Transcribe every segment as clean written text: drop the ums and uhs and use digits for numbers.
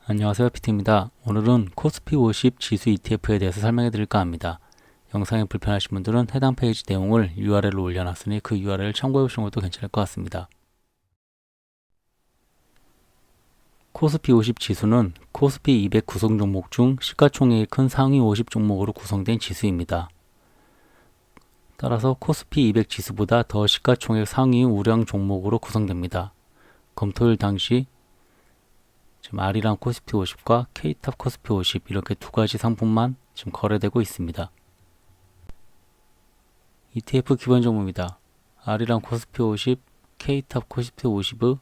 안녕하세요, 피트입니다. 오늘은 코스피 50 지수 ETF에 대해서 설명해 드릴까 합니다. 영상이 불편하신 분들은 해당 페이지 내용을 URL로 올려놨으니 그 URL을 참고해 보시는 것도 괜찮을 것 같습니다. 코스피 50 지수는 코스피 200 구성 종목 중 시가총액이 큰 상위 50 종목으로 구성된 지수입니다. 따라서 코스피 200 지수보다 더 시가총액 상위 우량 종목으로 구성됩니다. 검토일 당시 지금 아리랑 코스피 50과 K탑 코스피 50 이렇게 두 가지 상품만 지금 거래되고 있습니다. ETF 기본 종목입니다. 아리랑 코스피 50, K탑 코스피 50의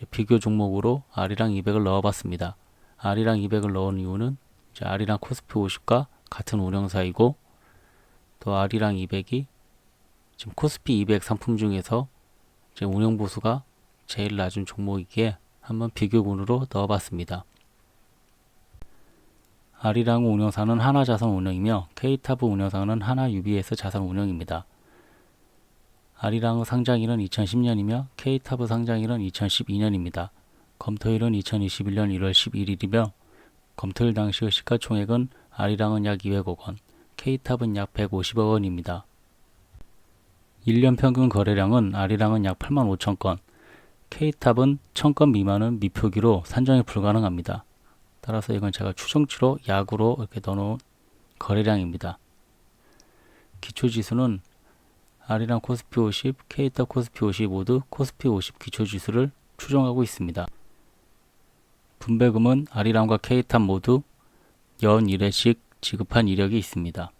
비교 종목으로 아리랑 200을 넣어봤습니다. 아리랑 200을 넣은 이유는 아리랑 코스피 50과 같은 운영사이고 또 아리랑 200이 지금 코스피 200 상품 중에서 운영 보수가 제일 낮은 종목이기에 한번 비교군으로 넣어봤습니다. 아리랑 운영사는 하나자산 운영이며 K타브 운영사는 하나 UBS 자산 운영입니다. 아리랑의 상장일은 2010년이며 K타브 상장일은 2012년입니다. 검토일은 2021년 1월 11일이며 검토일 당시의 시가총액은 아리랑은 약 200억 원, K탑은 약 150억 원입니다. 1년 평균 거래량은 아리랑은 약 8만 5천 건, K탑은 1000건 미만은 미표기로 산정이 불가능합니다. 따라서 이건 제가 추정치로 약으로 이렇게 넣어놓은 거래량입니다. 기초지수는 아리랑 코스피 50, K탑 코스피 50 모두 코스피 50 기초지수를 추정하고 있습니다. 분배금은 아리랑과 K탑 모두 연 1회씩 지급한 이력이 있습니다.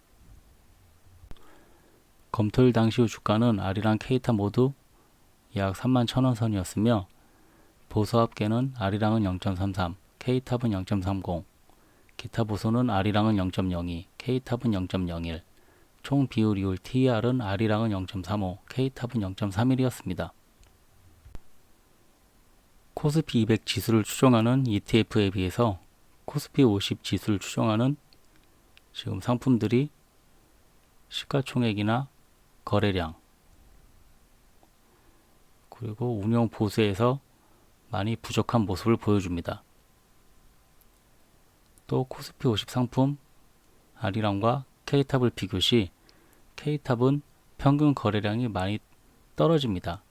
검토일 당시 후 주가는 아리랑 K탑 모두 약 31,000원 선이었으며 보수합계는 아리랑은 0.33, K탑은 0.30, 기타 보수는 아리랑은 0.02, K탑은 0.01, 총 비율이율 TER은 아리랑은 0.35, K탑은 0.31이었습니다. 코스피 200 지수를 추정하는 ETF에 비해서 코스피 50 지수를 추정하는 지금 상품들이 시가총액이나 거래량 그리고 운영 보수에서 많이 부족한 모습을 보여줍니다. 또 코스피 50 상품 아리랑과 K탑을 비교시 K탑은 평균 거래량이 많이 떨어집니다.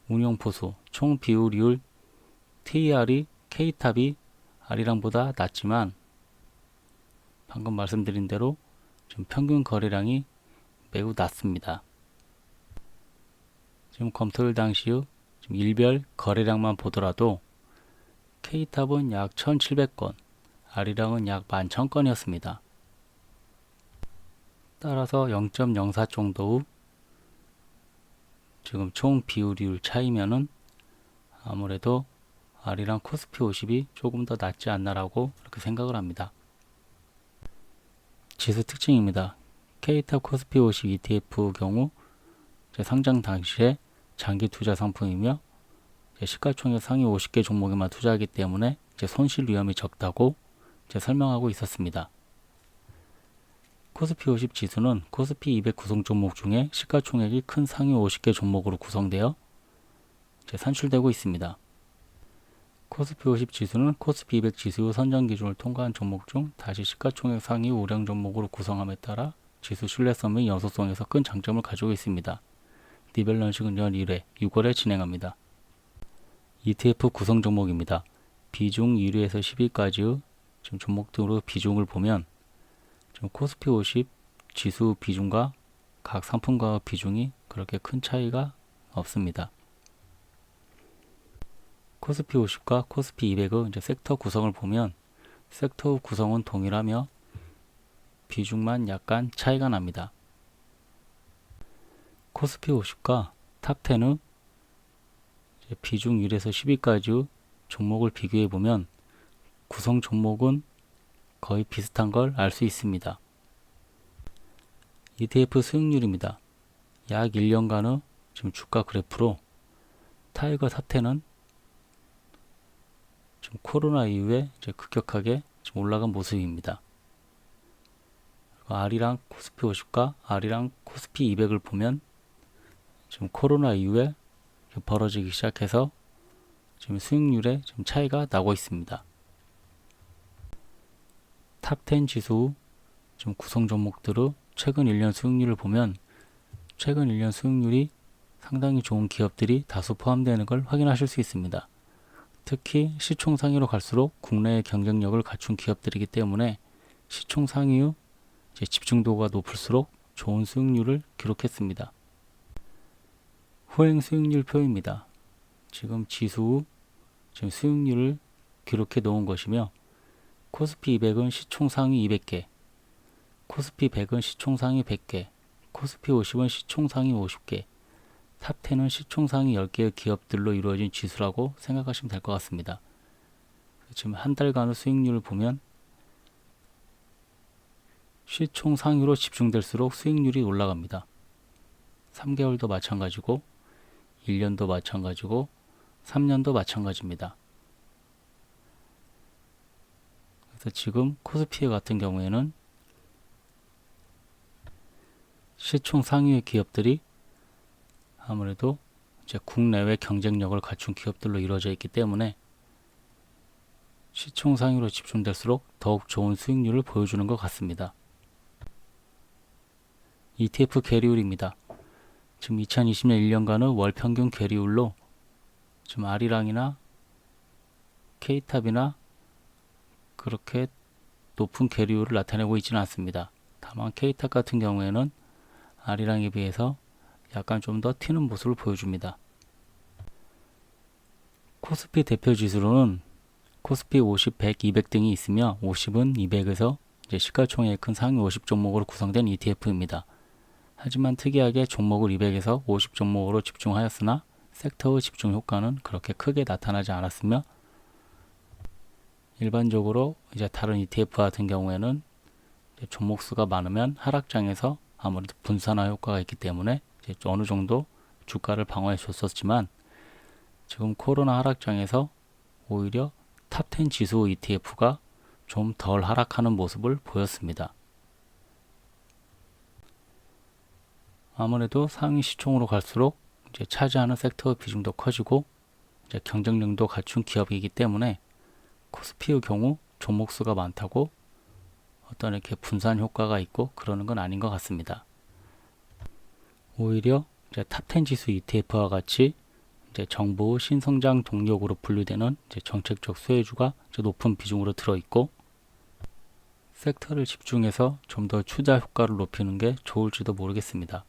운용 보수, 총 비율이율 TER이 K탑이 아리랑보다 낮지만 방금 말씀드린 대로 지금 평균 거래량이 매우 낮습니다. 지금 검토일 당시의 지금 일별 거래량만 보더라도 K탑은 약 1700건, 아리랑은 약 11,000건이었습니다. 따라서 0.04 정도의 지금 총 비율이율 차이면은 아무래도 아리랑 코스피 50이 조금 더 낫지 않나라고 이렇게 생각을 합니다. 지수 특징입니다. K탑 코스피 50 ETF 경우 상장 당시에 장기 투자 상품이며 시가총액 상위 50개 종목에만 투자하기 때문에 손실 위험이 적다고 설명하고 있었습니다. 코스피 50 지수는 코스피 200 구성 종목 중에 시가총액이 큰 상위 50개 종목으로 구성되어 산출되고 있습니다. 코스피 50 지수는 코스피 200 지수 선정 기준을 통과한 종목 중 다시 시가총액 상위 우량 종목으로 구성함에 따라 지수 신뢰성 및 연소성에서 큰 장점을 가지고 있습니다. 리밸런싱은 연 1회 6월에 진행합니다. ETF 구성 종목입니다. 비중 1위에서 10위까지의 지금 종목들의 비중을 보면 지금 코스피 50 지수 비중과 각 상품과 비중이 그렇게 큰 차이가 없습니다. 코스피 50과 코스피 200의 섹터 구성을 보면 섹터 구성은 동일하며 비중만 약간 차이가 납니다. 코스피 50과 탑10의 비중 1에서 10위까지의 종목을 비교해 보면 구성 종목은 거의 비슷한 걸 알 수 있습니다. ETF 수익률입니다. 약 1년간의 지금 주가 그래프로 타이거 탑10은 지금 코로나 이후에 급격하게 지금 올라간 모습입니다. 아리랑 코스피 50과 아리랑 코스피 200을 보면 지금 코로나 이후에 벌어지기 시작해서 지금 수익률에 좀 차이가 나고 있습니다. 탑10 지수 지금 구성 종목들의 최근 1년 수익률을 보면 최근 1년 수익률이 상당히 좋은 기업들이 다수 포함되는 걸 확인하실 수 있습니다. 특히 시총 상위로 갈수록 국내의 경쟁력을 갖춘 기업들이기 때문에 시총 상위의 집중도가 높을수록 좋은 수익률을 기록했습니다. 후행 수익률 표입니다. 지금 지수 지금 수익률을 기록해 놓은 것이며 코스피 200은 시총 상위 200개, 코스피 100은 시총 상위 100개, 코스피 50은 시총 상위 50개, 탑10은 시총 상위 10개의 기업들로 이루어진 지수라고 생각하시면 될 것 같습니다. 지금 한 달간의 수익률을 보면 시총 상위로 집중될수록 수익률이 올라갑니다. 3개월도 마찬가지고 1년도 마찬가지고 3년도 마찬가지입니다. 그래서 지금 코스피 같은 경우에는 시총 상위의 기업들이 아무래도 이제 국내외 경쟁력을 갖춘 기업들로 이루어져 있기 때문에 시총 상위로 집중될수록 더욱 좋은 수익률을 보여주는 것 같습니다. ETF 계리율입니다. 지금 2020년 1년간의 월 평균 계리율로 지금 아리랑이나 K탑이나 그렇게 높은 계리율을 나타내고 있지는 않습니다. 다만 K탑 같은 경우에는 아리랑에 비해서 약간 좀 더 튀는 모습을 보여줍니다. 코스피 대표 지수로는 코스피 50, 100, 200 등이 있으며 50은 200에서 시가총액이 큰 상위 50 종목으로 구성된 ETF입니다. 하지만 특이하게 종목을 200에서 50 종목으로 집중하였으나 섹터의 집중 효과는 그렇게 크게 나타나지 않았으며 일반적으로 이제 다른 ETF 같은 경우에는 종목 수가 많으면 하락장에서 아무래도 분산화 효과가 있기 때문에 이제 어느 정도 주가를 방어해 줬었지만 지금 코로나 하락장에서 오히려 탑10 지수 ETF가 좀 덜 하락하는 모습을 보였습니다. 아무래도 상위 시총으로 갈수록 이제 차지하는 섹터의 비중도 커지고 이제 경쟁력도 갖춘 기업이기 때문에 코스피의 경우 종목 수가 많다고 어떤 이렇게 분산 효과가 있고 그러는 건 아닌 것 같습니다. 오히려 이제 탑10 지수 ETF와 같이 이제 정부 신성장 동력으로 분류되는 이제 정책적 수혜주가 높은 비중으로 들어있고 섹터를 집중해서 좀 더 투자 효과를 높이는 게 좋을지도 모르겠습니다.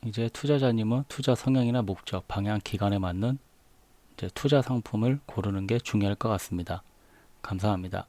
이제 투자자님은 투자 성향이나 목적, 방향, 기간에 맞는 이제 투자 상품을 고르는 게 중요할 것 같습니다. 감사합니다.